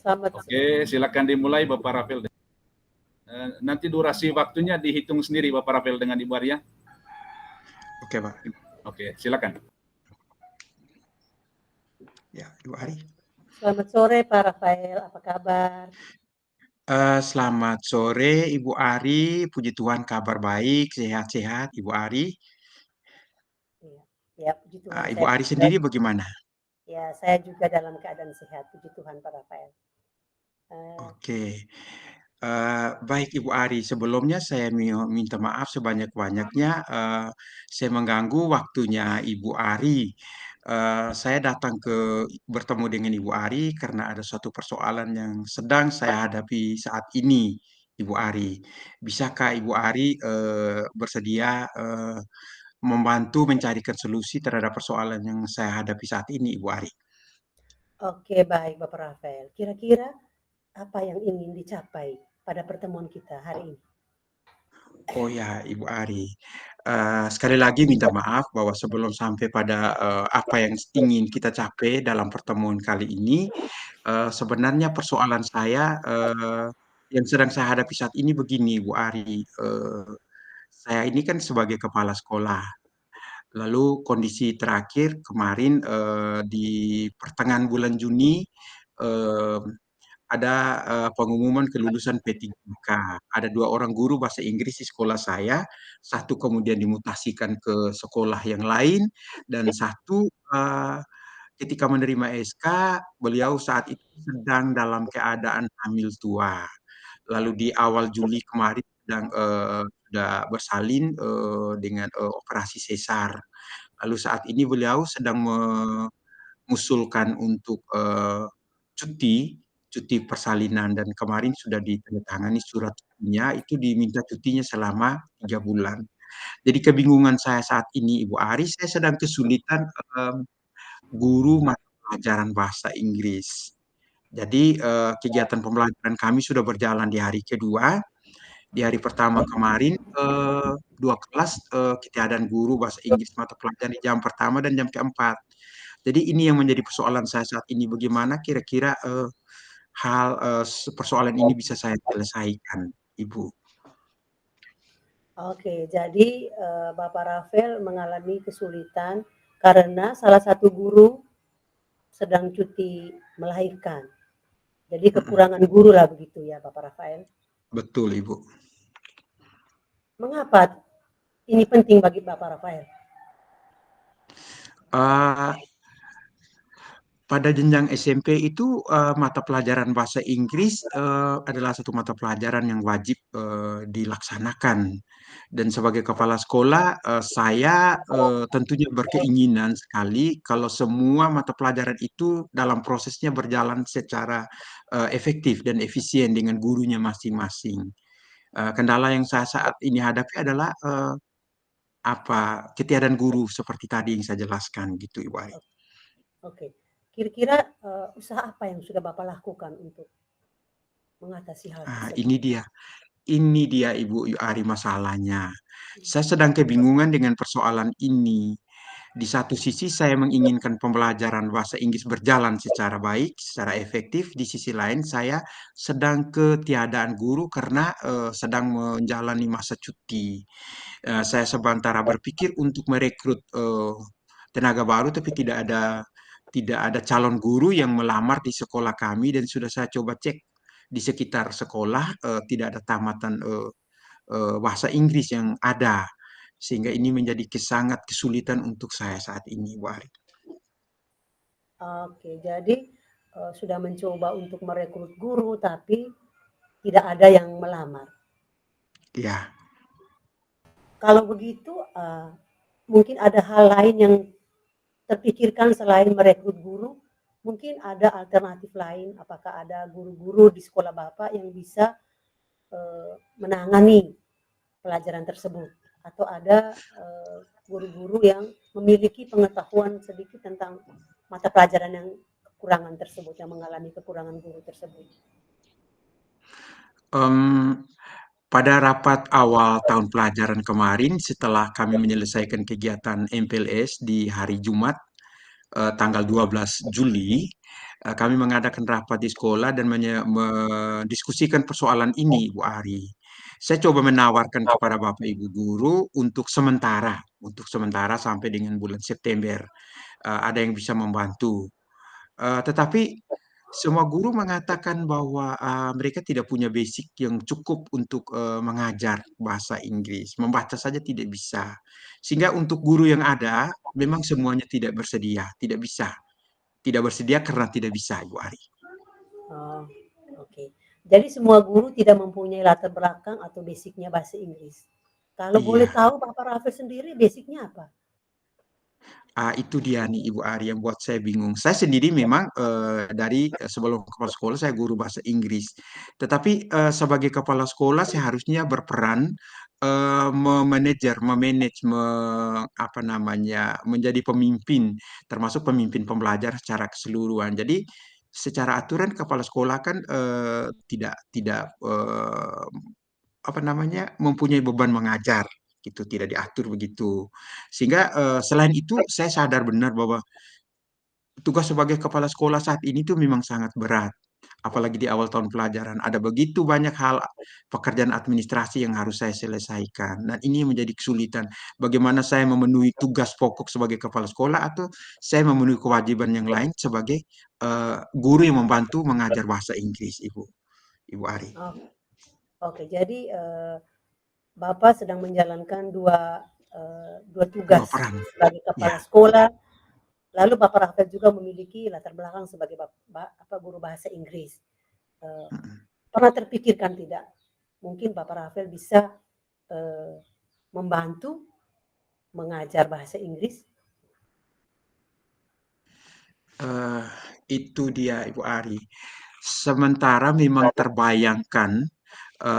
Selamat Oke, silakan dimulai Bapak Rafael. Nanti durasi waktunya dihitung sendiri Bapak Rafael dengan Ibu Arya. Oke, Pak. Oke, silakan. Ya, Ibu Ari. Selamat sore Pak Rafael, apa kabar? Selamat sore Ibu Ari, puji Tuhan kabar baik, sehat-sehat Ibu Ari. Iya, ya puji Tuhan Ibu saya Ari juga, sendiri bagaimana? ya saya juga dalam keadaan sehat, puji Tuhan Pak Rafael. Oke. Baik Ibu Ari, sebelumnya saya minta maaf sebanyak-banyaknya, saya mengganggu waktunya Ibu Ari. Saya datang bertemu dengan Ibu Ari karena ada suatu persoalan yang sedang saya hadapi saat ini, Ibu Ari. Bisakah Ibu Ari bersedia membantu mencarikan solusi terhadap persoalan yang saya hadapi saat ini, Ibu Ari? Oke baik Bapak Rafael, kira-kira apa yang ingin dicapai pada pertemuan kita hari ini? Oh ya, Ibu Ari. Sekali lagi minta maaf bahwa sebelum sampai pada apa yang ingin kita capai dalam pertemuan kali ini, sebenarnya persoalan saya yang sedang saya hadapi saat ini begini, Bu Ari. Saya ini kan sebagai kepala sekolah. Lalu kondisi terakhir kemarin di pertengahan bulan Juni eh, ada pengumuman kelulusan P3K. Ada 2 orang guru bahasa Inggris di sekolah saya, satu kemudian dimutasikan ke sekolah yang lain, dan satu ketika menerima SK, beliau saat itu sedang dalam keadaan hamil tua. Lalu di awal Juli kemarin sudah bersalin dengan operasi sesar. Lalu saat ini beliau sedang mengusulkan untuk cuti persalinan, dan kemarin sudah ditandatangani surat cutinya, itu diminta cutinya selama 3 bulan. Jadi kebingungan saya saat ini Ibu Ari, saya sedang kesulitan guru mata pelajaran bahasa Inggris. Jadi kegiatan pembelajaran kami sudah berjalan di hari kedua. Di hari pertama kemarin 2 kelas ketiadaan guru bahasa Inggris mata pelajaran di jam pertama dan jam keempat. Jadi ini yang menjadi persoalan saya saat ini. Bagaimana kira-kira persoalan ini bisa saya selesaikan, Ibu? Oke, jadi Bapak Rafael mengalami kesulitan karena salah satu guru sedang cuti melahirkan. Jadi kekurangan guru lah begitu ya Bapak Rafael. Betul, Ibu. Mengapa ini penting bagi Bapak Rafael? Uh, Pada jenjang SMP itu mata pelajaran bahasa Inggris adalah satu mata pelajaran yang wajib dilaksanakan. Dan sebagai kepala sekolah, saya tentunya berkeinginan sekali kalau semua mata pelajaran itu dalam prosesnya berjalan secara efektif dan efisien dengan gurunya masing-masing. Kendala yang saya saat ini hadapi adalah ketiadaan guru seperti tadi yang saya jelaskan gitu, Ibu Ari. Oke, kira-kira usaha apa yang sudah Bapak lakukan untuk mengatasi hal tersebut? Ini dia Ibu Ari masalahnya. Saya sedang kebingungan dengan persoalan ini. Di satu sisi saya menginginkan pembelajaran bahasa Inggris berjalan secara baik, secara efektif. Di sisi lain saya sedang ketiadaan guru karena sedang menjalani masa cuti. Saya sementara berpikir untuk merekrut tenaga baru, tapi tidak ada calon guru yang melamar di sekolah kami, dan sudah saya coba cek di sekitar sekolah tidak ada tamatan bahasa Inggris yang ada, sehingga ini menjadi sangat kesulitan untuk saya saat ini, Bu Ari. Oke, jadi sudah mencoba untuk merekrut guru tapi tidak ada yang melamar. Ya. Kalau begitu mungkin ada hal lain yang terpikirkan selain merekrut guru, mungkin ada alternatif lain, apakah ada guru-guru di sekolah Bapak yang bisa menangani pelajaran tersebut, atau ada guru-guru yang memiliki pengetahuan sedikit tentang mata pelajaran yang kekurangan tersebut, yang mengalami kekurangan guru tersebut? Pada rapat awal tahun pelajaran kemarin, setelah kami menyelesaikan kegiatan MPLS di hari Jumat, tanggal 12 Juli, Kami mengadakan rapat di sekolah dan mendiskusikan persoalan ini, Bu Ari. Saya coba menawarkan kepada Bapak Ibu guru untuk sementara sampai dengan bulan September, ada yang bisa membantu. Tetapi semua guru mengatakan bahwa mereka tidak punya basic yang cukup untuk mengajar bahasa Inggris, membaca saja tidak bisa. Sehingga untuk guru yang ada, memang semuanya tidak bersedia, tidak bisa. Tidak bersedia karena tidak bisa, Ibu Ari. Oh, oke. Jadi semua guru tidak mempunyai latar belakang atau basicnya bahasa Inggris. Kalau boleh Iya. tahu Bapak Raffi sendiri basicnya apa? Itu dia nih Ibu Ari yang buat saya bingung. Saya sendiri memang dari sebelum kepala sekolah saya guru bahasa Inggris. Tetapi sebagai kepala sekolah saya harusnya berperan memanajer, memanage, apa namanya, menjadi pemimpin, termasuk pemimpin pembelajar secara keseluruhan. Jadi secara aturan kepala sekolah kan tidak tidak apa namanya, mempunyai beban mengajar gitu, tidak diatur begitu. Sehingga selain itu saya sadar benar bahwa tugas sebagai kepala sekolah saat ini tuh memang sangat berat. Apalagi di awal tahun pelajaran ada begitu banyak hal pekerjaan administrasi yang harus saya selesaikan dan ini menjadi kesulitan. Bagaimana saya memenuhi tugas pokok sebagai kepala sekolah atau saya memenuhi kewajiban yang lain sebagai guru yang membantu mengajar bahasa Inggris, Ibu Ari. Oh, oke. Jadi Bapak sedang menjalankan dua Dua tugas peran. sebagai Ya. kepala sekolah. Lalu Bapak Rafael juga memiliki latar belakang sebagai guru bahasa Inggris. Eh, Mm-mm. Pernah terpikirkan tidak? Mungkin Bapak Rafael bisa eh, membantu mengajar bahasa Inggris. Eh, itu dia Ibu Ari. Sementara memang terbayangkan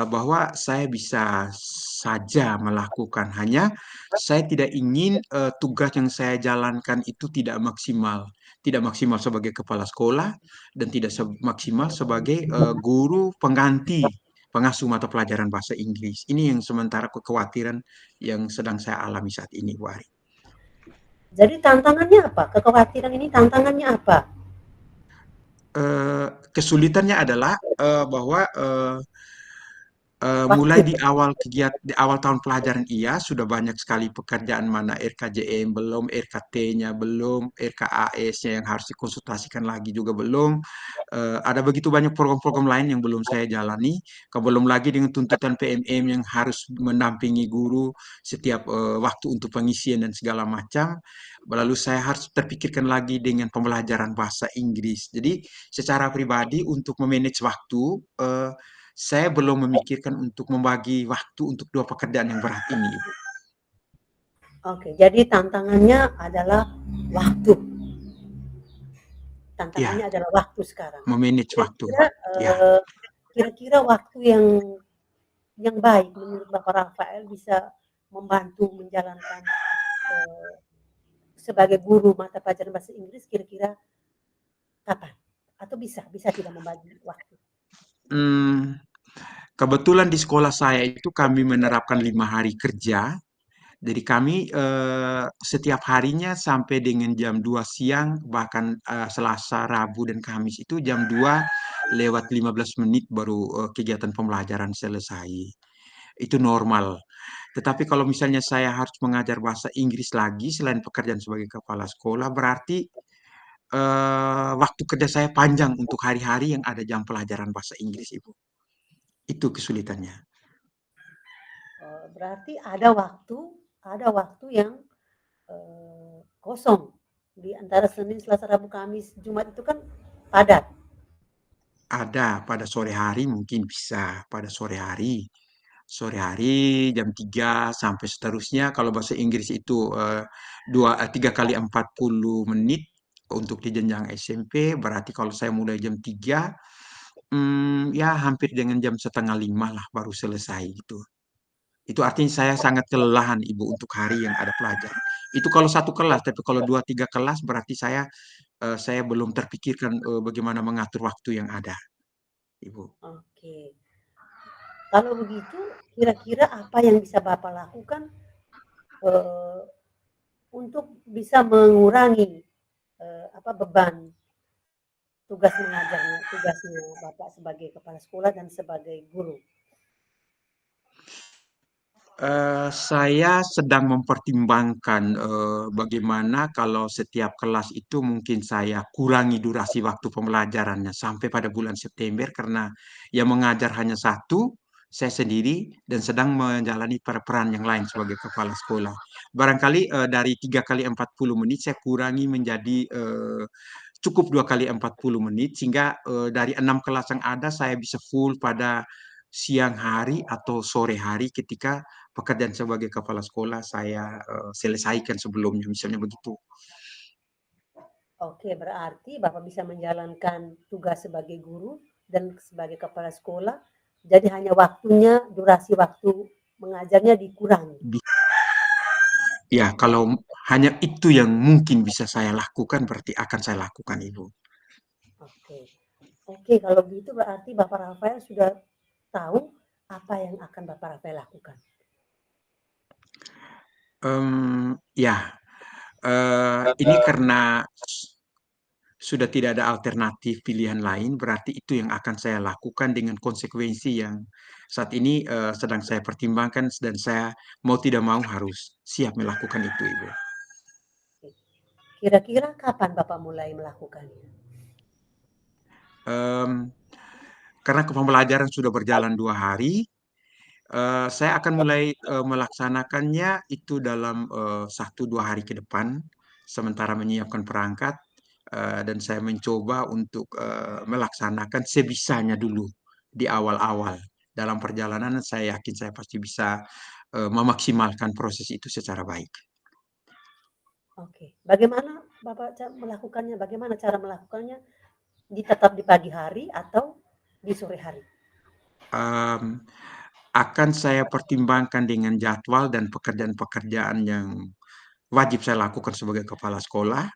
bahwa saya bisa saja melakukan, hanya saya tidak ingin tugas yang saya jalankan itu tidak maksimal sebagai kepala sekolah dan tidak maksimal sebagai guru pengganti pengasuh mata pelajaran bahasa Inggris. Ini yang sementara kekhawatiran yang sedang saya alami saat ini, Bu Ari. Jadi tantangannya apa? Kekhawatiran ini tantangannya apa? Kesulitannya adalah bahwa mulai Waktu. di awal tahun pelajaran iya sudah banyak sekali pekerjaan mana RKJM belum, RKT-nya belum, RKAS-nya yang harus dikonsultasikan lagi juga belum. Ada begitu banyak program-program lain yang belum saya jalani. Belum lagi dengan tuntutan PMM yang harus mendampingi guru setiap waktu untuk pengisian dan segala macam. Lalu saya harus terpikirkan lagi dengan pembelajaran bahasa Inggris. Jadi secara pribadi untuk memanage waktu, saya belum memikirkan untuk membagi waktu untuk dua pekerjaan yang berat ini, Ibu. Oke, jadi tantangannya adalah waktu. Tantangannya Ya, adalah waktu sekarang. memanage waktu. Kira-kira Ya, kira-kira waktu yang baik menurut Bapak Rafael bisa membantu menjalankan eh, sebagai guru mata pelajaran bahasa Inggris kira-kira kapan? Atau bisa tidak membagi waktu? hmm, kebetulan di sekolah saya itu kami menerapkan 5 hari kerja. Jadi kami setiap harinya sampai dengan jam 2 siang, bahkan Selasa, Rabu, dan Kamis itu jam 2 lewat 15 menit baru kegiatan pembelajaran selesai. Itu normal. Tetapi kalau misalnya saya harus mengajar bahasa Inggris lagi selain pekerjaan sebagai kepala sekolah, berarti waktu kerja saya panjang untuk hari-hari yang ada jam pelajaran bahasa Inggris, Ibu. Itu kesulitannya. Berarti ada waktu yang kosong di antara Senin, Selasa, Rabu, Kamis, Jumat itu kan padat. Ada pada sore hari mungkin bisa, pada sore hari jam 3 sampai seterusnya. Kalau bahasa Inggris itu 3 kali 40 menit untuk di jenjang SMP, berarti kalau saya mulai jam 3, ya hampir dengan jam setengah 5 lah baru selesai gitu. Itu artinya saya sangat kelelahan Ibu untuk hari yang ada pelajaran. Itu kalau satu kelas, tapi kalau 2 3 kelas berarti saya belum terpikirkan bagaimana mengatur waktu yang ada, Ibu. Oke. Kalau begitu, kira-kira apa yang bisa Bapak lakukan eh, untuk bisa mengurangi beban tugas mengajarnya, tugasnya Bapak sebagai kepala sekolah dan sebagai guru? Saya sedang mempertimbangkan, bagaimana kalau setiap kelas itu mungkin saya kurangi durasi waktu pembelajarannya sampai pada bulan September karena yang mengajar hanya satu, saya sendiri dan sedang menjalani peran yang lain sebagai kepala sekolah. Barangkali, dari 3 kali 40 menit saya kurangi menjadi, cukup 2 kali 40 menit sehingga, dari 6 kelas yang ada saya bisa full pada siang hari atau sore hari ketika pekerjaan sebagai kepala sekolah saya, selesaikan sebelumnya, misalnya begitu. Oke, berarti Bapak bisa menjalankan tugas sebagai guru dan sebagai kepala sekolah, jadi hanya waktunya, durasi waktu mengajarnya dikurangi. Bi Ya, kalau hanya itu yang mungkin bisa saya lakukan, berarti akan saya lakukan, Ibu. Oke. Oke, kalau begitu berarti Bapak Rafael sudah tahu apa yang akan Bapak Rafael lakukan. Ya, ini karena sudah tidak ada alternatif pilihan lain, berarti itu yang akan saya lakukan dengan konsekuensi yang saat ini, sedang saya pertimbangkan dan saya mau tidak mau harus siap melakukan itu, Ibu. Kira-kira kapan Bapak mulai melakukannya? Mmm, karena pembelajaran sudah berjalan 2 hari, saya akan mulai, melaksanakannya itu dalam, 1, 2 hari ke depan, sementara menyiapkan perangkat, dan saya mencoba untuk, melaksanakan sebisanya dulu di awal-awal. Dalam perjalanan saya yakin saya pasti bisa, memaksimalkan proses itu secara baik. Oke. Bagaimana Bapak melakukannya? Bagaimana cara melakukannya? Tetap di pagi hari atau di sore hari? Mmm, akan saya pertimbangkan dengan jadwal dan pekerjaan-pekerjaan yang wajib saya lakukan sebagai kepala sekolah.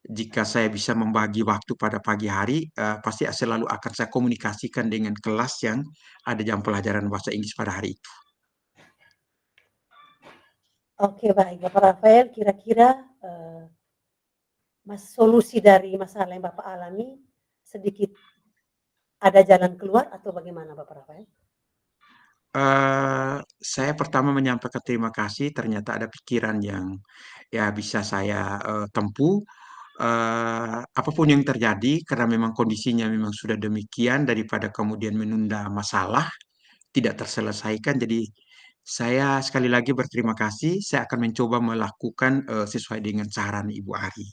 Jika saya bisa membagi waktu pada pagi hari, pasti selalu akan saya komunikasikan dengan kelas yang ada jam pelajaran bahasa Inggris pada hari itu. Oke, baik. Bapak Rafael, kira-kira solusi dari masalah yang Bapak alami sedikit ada jalan keluar atau bagaimana Bapak Rafael? Saya pertama menyampaikan terima kasih, ternyata ada pikiran yang ya bisa saya, tempuh, apa yang terjadi karena memang kondisinya memang sudah demikian daripada kemudian menunda masalah, tidak terselesaikan. Jadi saya sekali lagi berterima kasih, saya akan mencoba melakukan, sesuai dengan saran Ibu Ari,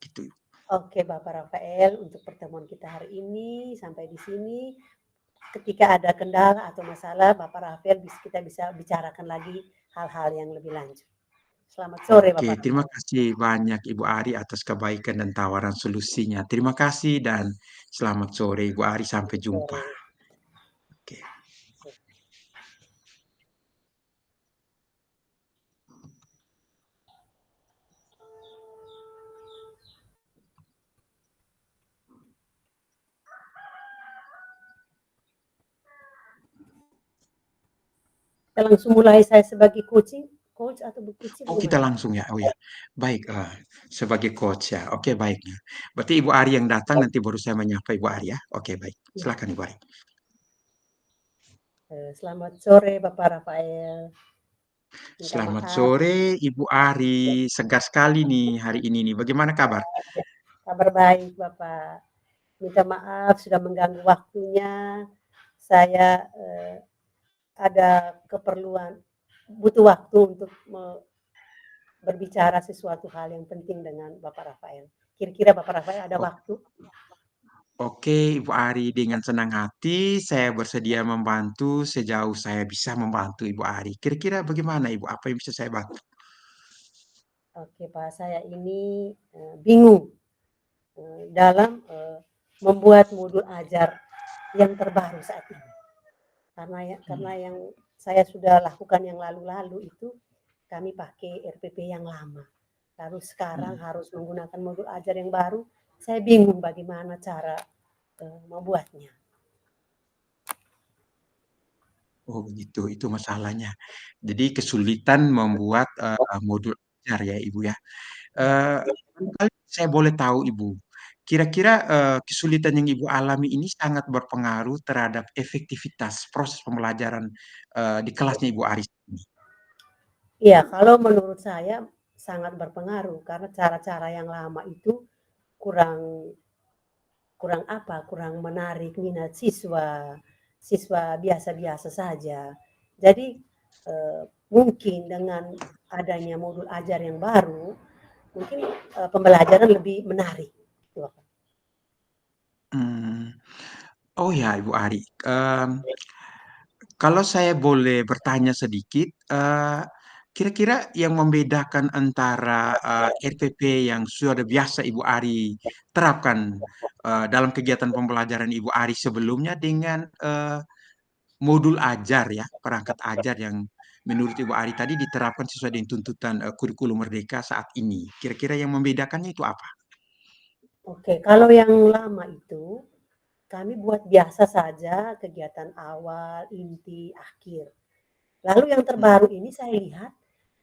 gitu. Oke, Bapak Rafael, untuk pertemuan kita hari ini sampai di sini. Ketika ada kendala atau masalah, Bapak Rafael kita bisa bicarakan lagi hal-hal yang lebih lanjut. Selamat sore, Oke, Bapak terima Rafael. kasih banyak Ibu Ari atas kebaikan dan tawaran solusinya. Terima kasih dan selamat sore Ibu Ari, sampai jumpa. Sore. Oke. Kita langsung mulai saya sebagai coach atau bu coaching Oh, kita bagaimana? langsung ya? Oh ya, baik, sebagai coach ya? Oke, baik. Berarti Ibu Ari yang datang, nanti baru saya menyapa Ibu Ari ya? Oke, baik. Ya. Silakan Ibu Ari. Selamat sore Bapak Rafael. Minta Selamat maaf, sore Ibu Ari, segar sekali nih hari ini nih. Bagaimana kabar? kabar baik Bapak. Minta maaf sudah mengganggu waktunya. Saya ada keperluan, butuh waktu untuk berbicara sesuatu hal yang penting dengan Bapak Rafael. Kira-kira Bapak Rafael ada O waktu? oke Ibu Ari, dengan senang hati saya bersedia membantu sejauh saya bisa membantu Ibu Ari. Kira-kira bagaimana Ibu? Apa yang bisa saya bantu? Oke Pak, saya ini bingung dalam membuat modul ajar yang terbaru saat ini. Karena yang saya sudah lakukan yang lalu-lalu itu kami pakai RPP yang lama. Lalu sekarang Hmm. harus menggunakan modul ajar yang baru. Saya bingung bagaimana cara membuatnya. Oh begitu, itu masalahnya. Jadi kesulitan membuat, modul ajar ya Ibu ya? Ya. Barangkali saya boleh tahu Ibu, kira-kira kesulitan yang Ibu alami ini sangat berpengaruh terhadap efektivitas proses pembelajaran di kelasnya Ibu Aris ini. Iya, kalau menurut saya sangat berpengaruh karena cara-cara yang lama itu kurang kurang apa, kurang menarik minat siswa, siswa biasa-biasa saja. Jadi mungkin dengan adanya modul ajar yang baru, mungkin pembelajaran lebih menarik. Gitu. Hmm. Oh ya, Ibu Ari. Kalau saya boleh bertanya sedikit, kira-kira yang membedakan antara RPP yang sudah biasa Ibu Ari terapkan dalam kegiatan pembelajaran Ibu Ari sebelumnya dengan modul ajar ya, perangkat ajar yang menurut Ibu Ari tadi diterapkan sesuai dengan tuntutan kurikulum Merdeka saat ini. Kira-kira yang membedakannya itu apa? Oke, kalau yang lama itu kami buat biasa saja kegiatan awal, inti, akhir. Lalu yang Hmm, terbaru ini saya lihat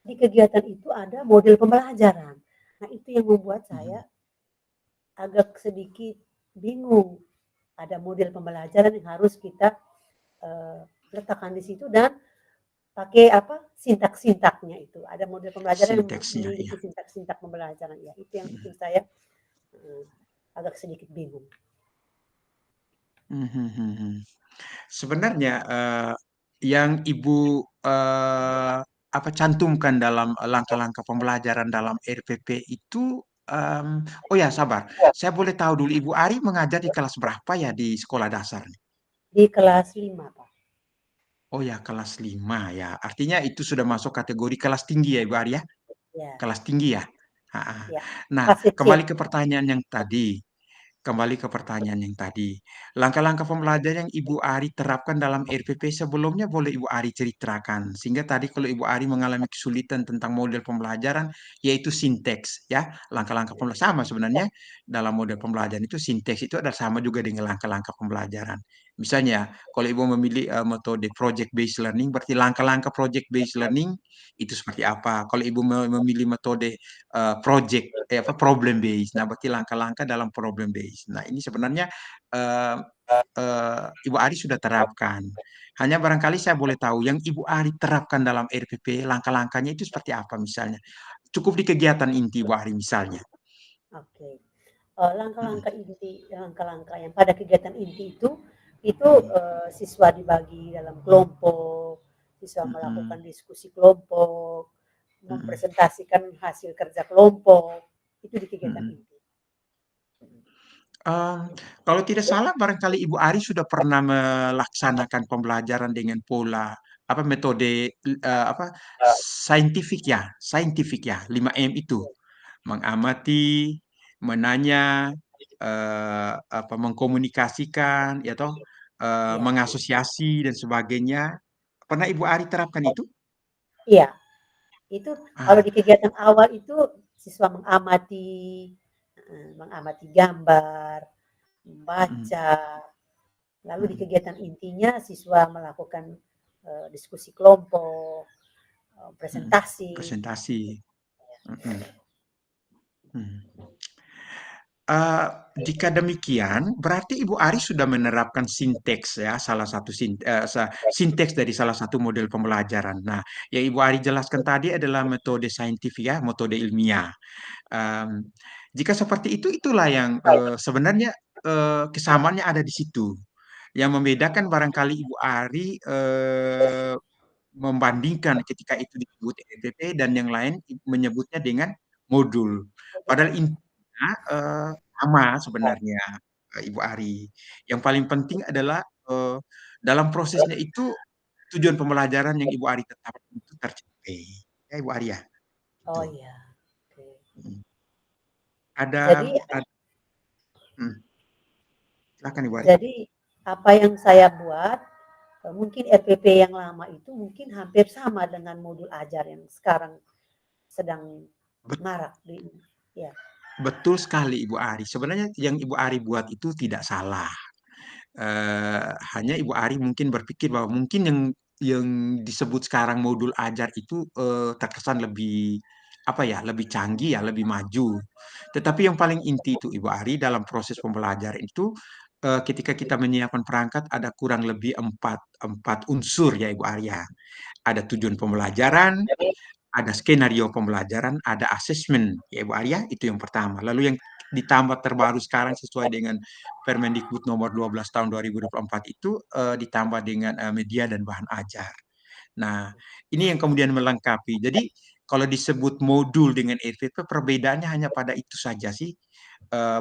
di kegiatan itu ada model pembelajaran. Nah, itu yang membuat saya hmm, agak sedikit bingung. Ada model pembelajaran yang harus kita uh, letakkan di situ dan pakai apa sintak-sintaknya itu. Ada model pembelajaran yang sinteksnya ya. memiliki sintak-sintak pembelajaran ya. Itu yang bikin saya uh, agak sedikit bingung. Hmm, hmm, hmm, hmm. Sebenarnya yang Ibu apa cantumkan dalam langkah-langkah pembelajaran dalam RPP itu, oh ya sabar, saya boleh tahu dulu Ibu Ari mengajar di kelas berapa ya di sekolah dasar nih? Di kelas 5 Pak. Oh ya kelas 5 ya, artinya itu sudah masuk kategori kelas tinggi ya Ibu Ari ya? Ya, Kelas tinggi ya? Ha, ha. ya. Nah, Fase C. kembali ke pertanyaan yang tadi. Kembali ke pertanyaan yang tadi. Langkah-langkah pembelajaran yang Ibu Ari terapkan dalam RPP sebelumnya boleh Ibu Ari ceritakan. Sehingga tadi kalau Ibu Ari mengalami kesulitan tentang model pembelajaran, yaitu sinteks. Ya, langkah-langkah pembelajaran sama sebenarnya dalam model pembelajaran itu sinteks itu adalah sama juga dengan langkah-langkah pembelajaran. Misalnya, kalau Ibu memilih metode project based learning, berarti langkah-langkah project based learning itu seperti apa. Kalau Ibu memilih metode apa problem based. Nah, berarti langkah-langkah dalam problem based. Nah, ini sebenarnya eh, Ibu Ari sudah terapkan. Hanya barangkali saya boleh tahu yang Ibu Ari terapkan dalam RPP, langkah-langkahnya itu seperti apa misalnya? Cukup di kegiatan inti Ibu Ari misalnya. Oke. Mm, Langkah-langkah yang pada kegiatan inti itu mm, siswa dibagi dalam kelompok, siswa melakukan mm, diskusi kelompok, mm, mm, mempresentasikan hasil kerja kelompok, itu di mm, kegiatan mm. inti. Em, Kalau tidak salah, barangkali Ibu Ari sudah pernah melaksanakan pembelajaran dengan pola apa metode apa saintifik ya, 5M itu, mengamati, menanya, apa mengkomunikasikan, ya toh, Iya, mengasosiasi dan sebagainya. Pernah Ibu Ari terapkan itu? iya. Itu kalau Ah, di kegiatan awal itu siswa mengamati gambar, mm, membaca, lalu di mm, kegiatan intinya siswa melakukan diskusi kelompok, mm, presentasi. presentasi. Mm, mm, mm. Jika demikian, berarti Ibu Ari sudah menerapkan sinteks ya, salah satu sinteks dari salah satu model pembelajaran. Nah, yang Ibu Ari jelaskan tadi adalah metode saintifik ya, metode ilmiah. Em, Jika seperti itu, itulah yang sebenarnya kesamaannya ada di situ. Yang membedakan barangkali Ibu Ari membandingkan ketika itu disebut EPP dan yang lain menyebutnya dengan modul. Padahal intinya sama sebenarnya Ibu Ari. Yang paling penting adalah dalam prosesnya itu tujuan pembelajaran yang Ibu Ari tetapkan itu tercapai. Ya Ibu Ari ya, Oh itu. iya. Oke. Mm. Ada, Jadi ad- hmm, silakan Ibu Ari. jadi apa yang saya buat mungkin RPP yang lama itu mungkin hampir sama dengan modul ajar yang sekarang sedang marak di ya. Betul sekali Ibu Ari. Sebenarnya yang Ibu Ari buat itu tidak salah. Hanya Ibu Ari mungkin berpikir bahwa mungkin yang disebut sekarang modul ajar itu terkesan lebih apa ya, lebih canggih ya, lebih maju. Tetapi yang paling inti itu Ibu Ari dalam proses pembelajaran itu ketika kita menyiapkan perangkat ada kurang lebih empat unsur ya Ibu Ari ya. Ada tujuan pembelajaran, ada skenario pembelajaran, ada asesmen ya Ibu Ari ya, itu yang pertama. Lalu yang ditambah terbaru sekarang sesuai dengan Permendikbud nomor 12 tahun 2024 itu ditambah dengan media dan bahan ajar. Nah, ini yang kemudian melengkapi. Jadi, kalau disebut modul dengan RPP, perbedaannya hanya pada itu saja sih,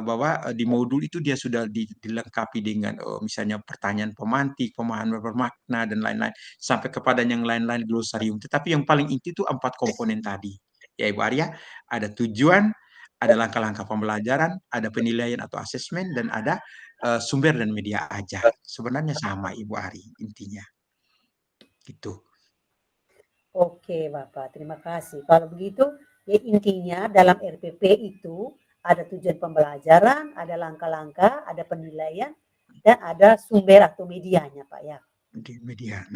bahwa di modul itu dia sudah dilengkapi dengan misalnya pertanyaan pemantik, pemahaman bermakna, dan lain-lain, sampai kepada yang lain-lain glosarium. Tetapi yang paling inti itu empat komponen tadi. Ya, Ibu Arya, ada tujuan, ada langkah-langkah pembelajaran, ada penilaian atau asesmen, dan ada sumber dan media ajar. Sebenarnya sama, Ibu Ari, intinya. Gitu. Oke Bapak, terima kasih. Kalau begitu, ya intinya dalam RPP itu ada tujuan pembelajaran, ada langkah-langkah, ada penilaian, dan ada sumber atau medianya Pak ya. Di media.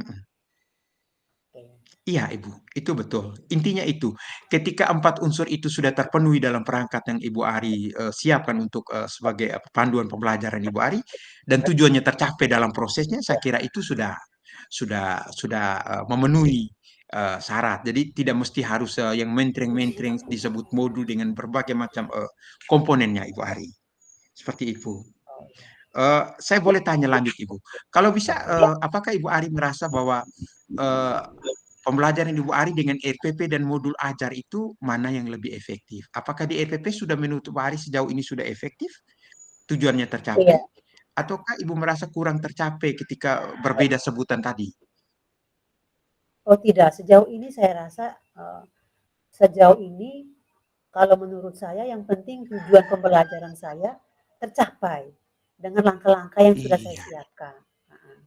Oke. Iya, Ibu, itu betul. Intinya itu, ketika empat unsur itu sudah terpenuhi dalam perangkat yang Ibu Ari siapkan untuk sebagai panduan pembelajaran Ibu Ari dan tujuannya tercapai dalam prosesnya, saya kira itu sudah memenuhi syarat. Jadi tidak mesti harus yang mentereng-mentereng disebut modul dengan berbagai macam komponennya Ibu Ari. Seperti itu. Oh, ya. Saya boleh tanya lanjut Ibu. Kalau bisa, apakah Ibu Ari merasa bahwa eh, pembelajaran Ibu Ari dengan RPP dan modul ajar itu mana yang lebih efektif? Apakah di RPP sudah menurut Ibu Ari sejauh ini sudah efektif, tujuannya Iya. tercapai, ataukah Ibu merasa kurang tercapai ketika berbeda sebutan tadi? Oh tidak, sejauh ini saya rasa sejauh ini kalau menurut saya yang penting tujuan pembelajaran saya tercapai dengan langkah-langkah yang sudah saya Iya. siapkan. Nah,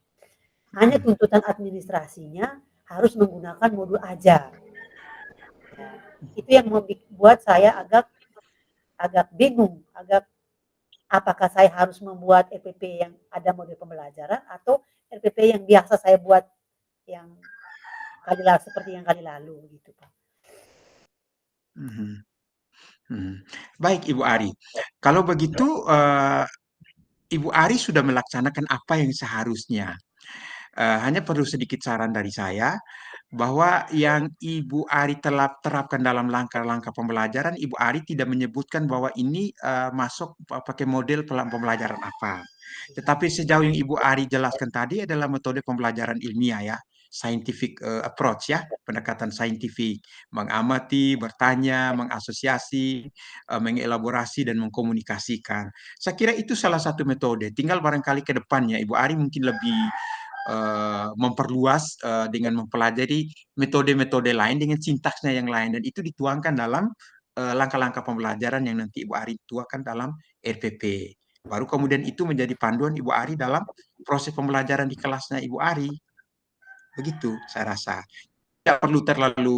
hanya tuntutan administrasinya harus menggunakan modul ajar. Ya, itu yang membuat saya agak agak bingung, agak apakah saya harus membuat EPP yang ada modul pembelajaran atau EPP yang biasa saya buat yang kali lalu seperti yang kali lalu gitu Pak. Mhm. Mhm. Baik Ibu Ari, kalau begitu Ibu Ari sudah melaksanakan apa yang seharusnya. Hanya perlu sedikit saran dari saya bahwa yang Ibu Ari telah terapkan dalam langkah-langkah pembelajaran, Ibu Ari tidak menyebutkan bahwa ini masuk pakai model pembelajaran apa. Tetapi sejauh yang Ibu Ari jelaskan tadi adalah metode pembelajaran ilmiah ya, scientific approach ya, pendekatan saintifik, mengamati, bertanya, mengasosiasi, mengelaborasi dan mengkomunikasikan. Saya kira itu salah satu metode. Tinggal barangkali ke depannya Ibu Ari mungkin lebih memperluas dengan mempelajari metode-metode lain dengan sintaksnya yang lain dan itu dituangkan dalam langkah-langkah pembelajaran yang nanti Ibu Ari tuangkan dalam RPP. Baru kemudian itu menjadi panduan Ibu Ari dalam proses pembelajaran di kelasnya Ibu Ari. Begitu saya rasa. Tidak perlu terlalu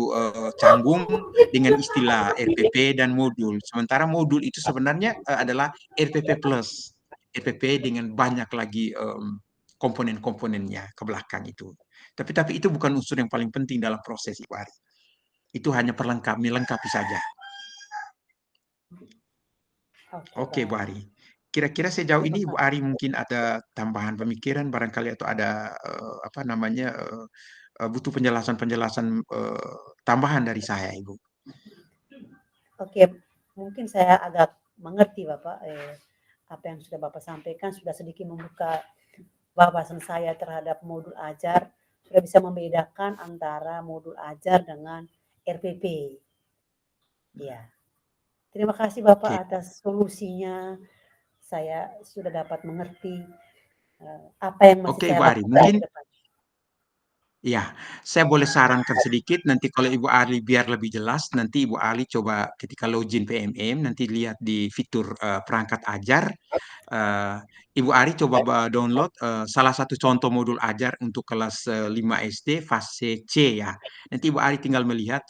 canggung dengan istilah RPP dan modul. Sementara modul itu sebenarnya adalah RPP plus. RPP dengan banyak lagi komponen-komponennya ke belakang itu. Tapi itu bukan unsur yang paling penting dalam proses Ibu Ari. Itu hanya melengkapi saja. Oke Oke, Bu baik. Ari. Kira-kira sejauh Terima ini Bu kasih. Ari mungkin ada tambahan pemikiran barangkali atau ada apa namanya butuh penjelasan-penjelasan tambahan dari saya, Ibu. Oke, mungkin saya agak mengerti Bapak, apa yang sudah Bapak sampaikan sudah sedikit membuka wawasan saya terhadap modul ajar, sudah bisa membedakan antara modul ajar dengan RPP. Ya, terima kasih Bapak Oke, atas solusinya. Saya sudah dapat mengerti apa yang masih oke saya Ibu Ari. lakukan Mungkin ke depan. ya, saya boleh sarankan sedikit nanti kalau Ibu Ali biar lebih jelas, nanti Ibu Ali coba ketika login PMM, nanti lihat di fitur perangkat ajar, eh, Ibu Ari coba download salah satu contoh modul ajar untuk kelas 5 SD fase C ya. Nanti Ibu Ari tinggal melihat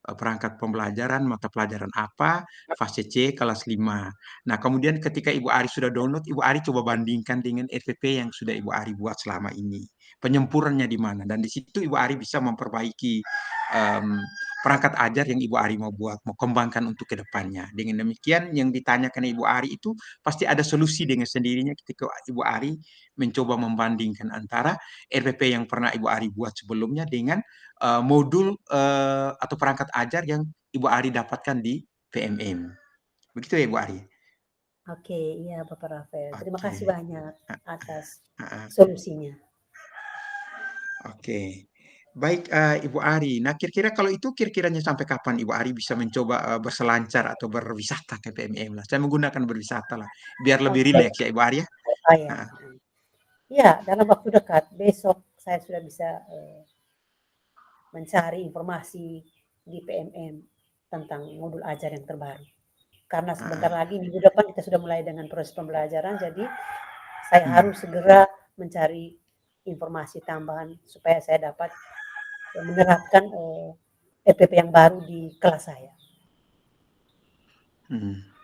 perangkat pembelajaran, mata pelajaran apa, fase C kelas 5. Nah, kemudian ketika Ibu Ari sudah download, Ibu Ari coba bandingkan dengan RPP yang sudah Ibu Ari buat selama ini penyempurnanya di mana dan di situ Ibu Ari bisa memperbaiki perangkat ajar yang Ibu Ari mau buat, mau kembangkan untuk ke depannya. Dengan demikian yang ditanyakan Ibu Ari itu pasti ada solusi dengan sendirinya ketika Ibu Ari mencoba membandingkan antara RPP yang pernah Ibu Ari buat sebelumnya dengan modul atau perangkat ajar yang Ibu Ari dapatkan di PMM. Begitu ya Ibu Ari? Oke, iya Bapak Rafael. Terima Oke. kasih banyak atas Ah, ah. solusinya. Oke. Baik, Ibu Ari. Nah, kira-kira kalau itu kira-kiranya sampai kapan Ibu Ari bisa mencoba berselancar atau berwisata ke PMM lah? Saya menggunakan berwisata lah, biar lebih Oke, rileks ya Ibu Ari ya. oh ya. Ah, Ya, dalam waktu dekat, besok saya sudah bisa mencari informasi di PMM tentang modul ajar yang terbaru. Karena sebentar ah, lagi minggu depan kita sudah mulai dengan proses pembelajaran, jadi saya hmm, harus segera mencari informasi tambahan supaya saya dapat menerapkan EPP yang baru di kelas saya. hmm.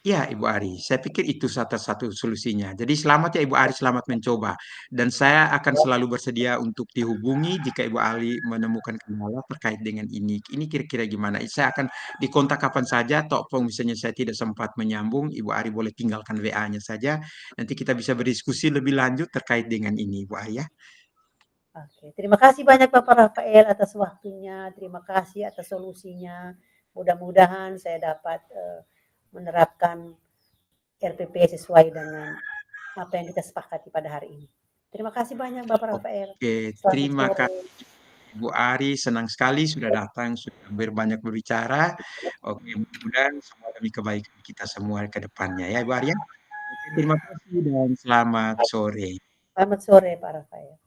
Ya, Ibu Ari, saya pikir itu satu solusinya. Jadi selamat ya Ibu Ari, selamat mencoba. Dan saya akan selalu bersedia untuk dihubungi jika Ibu Ari menemukan kendala terkait dengan ini. Ini kira-kira gimana? Saya akan dikontak kapan saja, atau misalnya saya tidak sempat menyambung, Ibu Ari boleh tinggalkan WA-nya saja. Nanti kita bisa berdiskusi lebih lanjut terkait dengan ini, Ibu Ari ya. Oke, terima kasih banyak Bapak Rafael atas waktunya, terima kasih atas solusinya. Mudah-mudahan saya dapat menerapkan RPP sesuai dengan apa yang kita sepakati pada hari ini. Terima kasih banyak Bapak Rafael. Oke, Selamat terima sore. kasih Bu Ari, senang sekali sudah datang, sudah berbanyak berbicara. Oke, mudah-mudahan semua demi kebaikan kita semua ke depannya ya, Bu Ari ya. Oke, terima kasih dan selamat sore. Selamat sore Pak Rafael.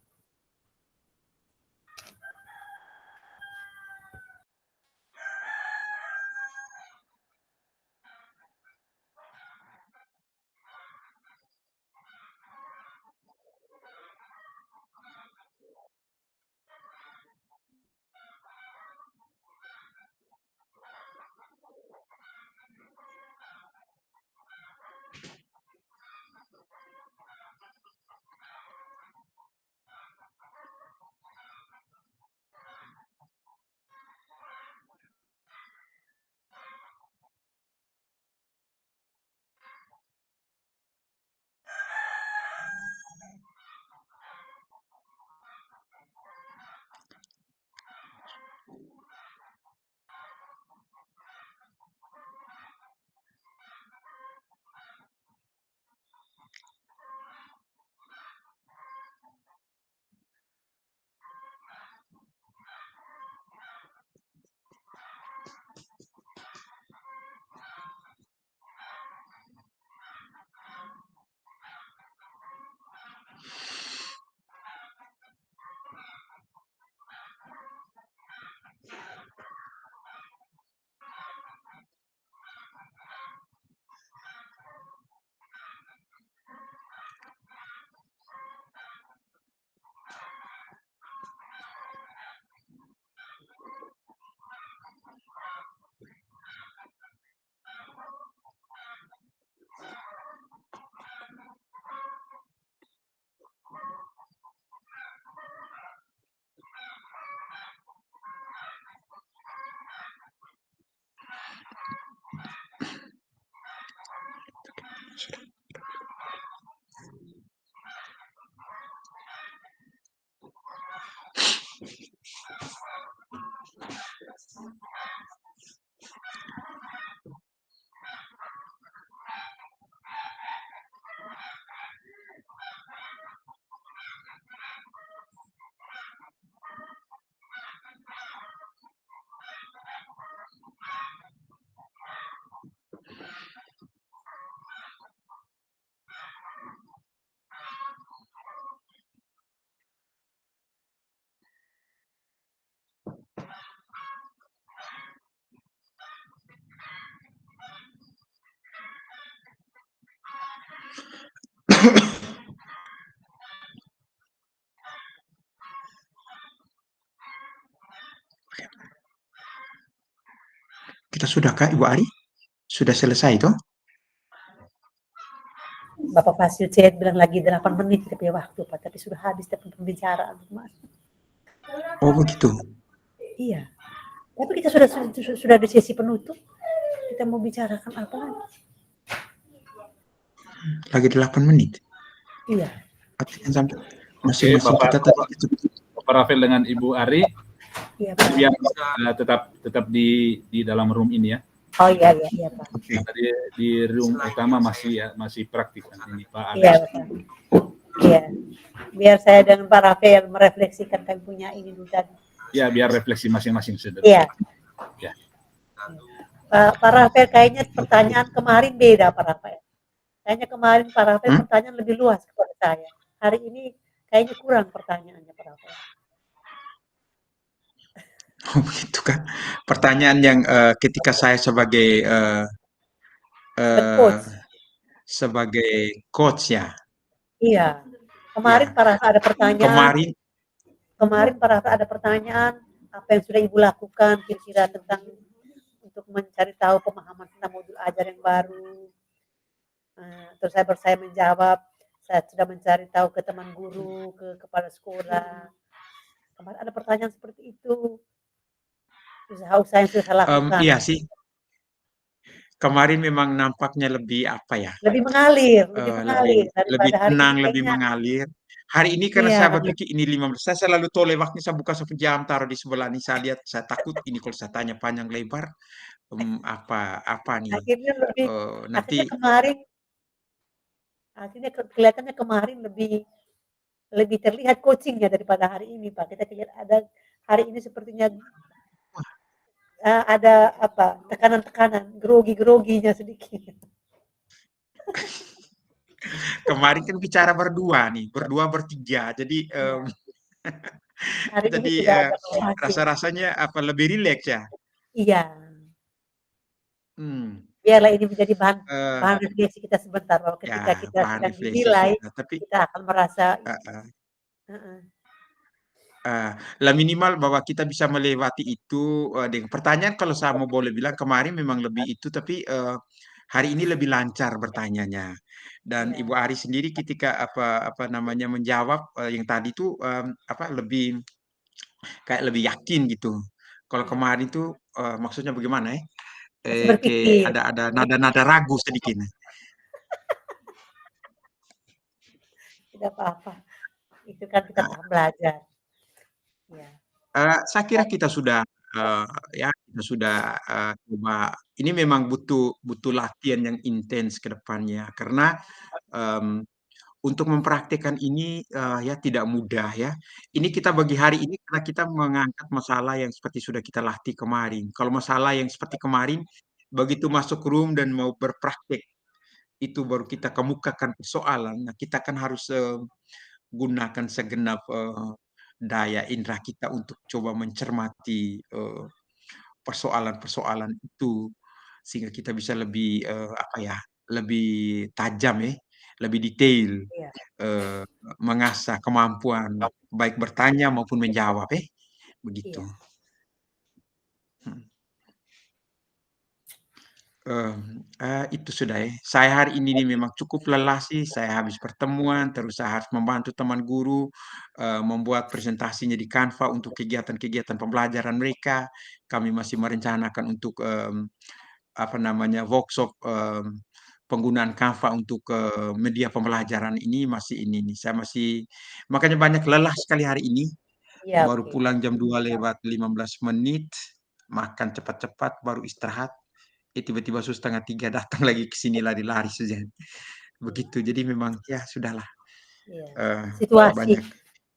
Kita sudah Kak, Ibu Ari? Sudah selesai toh? Bapak Fasil saya bilang lagi 8 menit kita punya waktu Pak, tapi sudah habis tapi pembicaraan Mas. Oh begitu. Iya, tapi kita sudah di sesi penutup, kita mau bicarakan apa lagi? Lagi 8 menit. Iya. Artinya sampai Oke, masing-masing kita tadi itu. Bapak Rafael dengan Ibu Ari, Iya, Pak. biar tetap di dalam room ini ya. Oh iya, iya, Pak. Oke. Karena di room utama masih praktik nanti ini Pak Alex. Iya, Pak. Iya. Biar saya dengan Pak Rafael merefleksikan kami punya ini dulu tadi. Ya, biar refleksi masing-masing saudara. Iya. Ya. Pak Rafael kayaknya pertanyaan kemarin beda, Pak Rafael. Kayaknya kemarin Pak Rafael pertanyaan lebih luas kepada saya. Hari ini kayaknya kurang pertanyaannya Pak Rafael. Oh, begitu kan. Pertanyaan yang ketika saya sebagai Coach. sebagai coach ya. Iya. Kemarin Ya. Pak Rafael ada pertanyaan. Kemarin Pak Rafael ada pertanyaan apa yang sudah Ibu lakukan kira-kira tentang untuk mencari tahu pemahaman tentang modul ajar yang baru. Terus saya menjawab, saya sudah mencari tahu ke teman guru, ke kepala sekolah. Kemarin ada pertanyaan seperti itu. Usaha-usaha yang sudah saya lakukan. iya sih. Kemarin memang nampaknya lebih apa ya? Lebih mengalir lebih daripada hari tenang, ini lebih kayaknya. mengalir. Hari ini karena Iya, saya berpikir ini 15, saya selalu tahu lewatnya, saya buka 1 jam taruh di sebelah ini, saya lihat, saya takut ini kalau saya tanya panjang lebar, apa nih, akhirnya nanti akhirnya kelihatannya kemarin lebih terlihat coachingnya daripada hari ini Pak. Kita lihat ada hari ini sepertinya ada apa tekanan-tekanan, grogi-groginya sedikit. kemarin kan bicara berdua nih, berdua bertiga, jadi Hari ini jadi sudah ada hasil. rasa-rasanya apa lebih rileks ya. Iya. Hmm. Biarlah ini menjadi bahan Eh, refleksi kita sebentar bahwa ketika ya kita bahan sedang refleksi dinilai, kita, tapi kita akan merasa uh, lah minimal bahwa kita bisa melewati itu dengan pertanyaan, kalau saya mau boleh bilang kemarin memang lebih itu, tapi hari ini lebih lancar bertanyanya. Dan iya, Ibu Ari sendiri ketika apa namanya menjawab yang tadi itu apa lebih kayak lebih yakin gitu. Kalau iya. kemarin itu maksudnya bagaimana ya? Masih Kayak berpikir. ada nada-nada ragu sedikit. Tidak apa-apa. Itu kan kita Nah, tahap belajar. Ya. saya kira kita sudah ya kita sudah coba. Ini memang butuh latihan yang intens ke depannya karena em, untuk mempraktikkan ini ya tidak mudah ya. Ini kita bagi hari ini karena kita mengangkat masalah yang seperti sudah kita latih kemarin. Kalau masalah yang seperti kemarin begitu masuk room dan mau berpraktik itu baru kita kemukakan persoalan. Nah, kita kan harus gunakan segenap daya indera kita untuk coba mencermati persoalan-persoalan itu sehingga kita bisa lebih apa ya, lebih tajam ya, lebih detail Iya, eh, mengasah kemampuan baik bertanya maupun menjawab begitu. iya, Hmm. Itu sudah ya. Saya hari ini memang cukup lelah sih. Saya habis pertemuan, terus saya harus membantu teman guru membuat presentasinya di Canva untuk kegiatan-kegiatan pembelajaran mereka. Kami masih merencanakan untuk apa namanya workshop penggunaan Canva untuk media pembelajaran ini masih ini nih. Saya masih makanya banyak lelah sekali hari ini. iya, Baru oke. pulang jam 2 lewat 15 menit, makan cepat-cepat, baru istirahat. Tiba-tiba 2:30 datang lagi ke sini lari-lari saja. Begitu. Jadi memang ya sudahlah, Iya. eee, Situasi, banyak.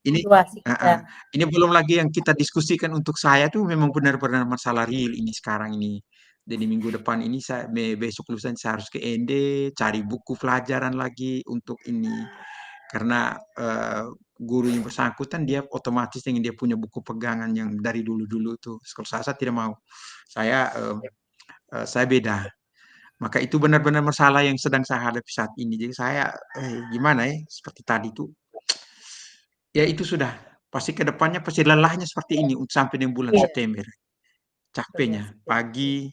Ini situasi kita. heeh, ini belum lagi yang kita diskusikan untuk saya tuh memang benar-benar masalah real ini sekarang ini. Jadi minggu depan ini besok lusa saya harus ke ND, cari buku pelajaran lagi untuk ini. Karena, guru yang bersangkutan dia otomatis ingin dia punya buku pegangan yang dari dulu-dulu tuh. Kalau saya tidak mau. Saya, saya beda. Maka itu benar-benar masalah yang sedang saya hadapi saat ini. Jadi saya, gimana ya, seperti tadi tuh, ya itu sudah, pasti ke depannya pasti lelahnya seperti ini sampai dengan bulan Iya, September. betul. Capeknya, pagi,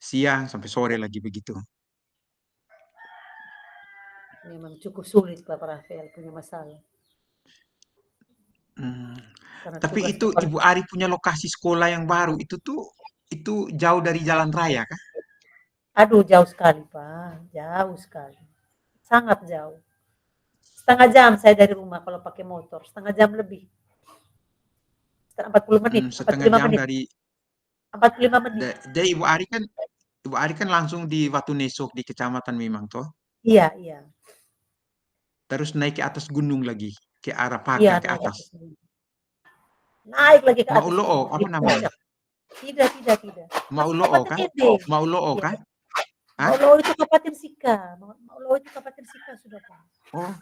siang, sampai sore lagi begitu. Memang cukup sulit Bapak Rafael punya masalah. Mmm, karena Tapi tugas itu kepala. Ibu Ari punya lokasi sekolah yang baru itu jauh dari jalan raya kah? Aduh, jauh sekali, Pak, jauh sekali, sangat jauh. Setengah jam saya dari rumah kalau pakai motor, setengah jam lebih, 40 menit, empat puluh Setengah lima jam menit, dari 45 menit. Jadi Ibu Ari kan langsung di Watunesok di Kecamatan Memang toh. Iya, iya, Terus naik ke atas gunung lagi ke arah iya, Pakan ke naik ke atas. atas gunung. Naik lagi ke atas Mauloo gunung, apa lebih namanya? puncak. Tidak, tidak, tidak. Masuk Mauloo Kabupaten kah? Ende. Mauloo Iya. kah? Hah? Maulo itu Kabupaten Sika. Maulo itu Kabupaten Sika sudah, Pak. Oh,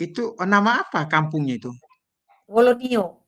itu nama apa kampungnya itu? Wolonio.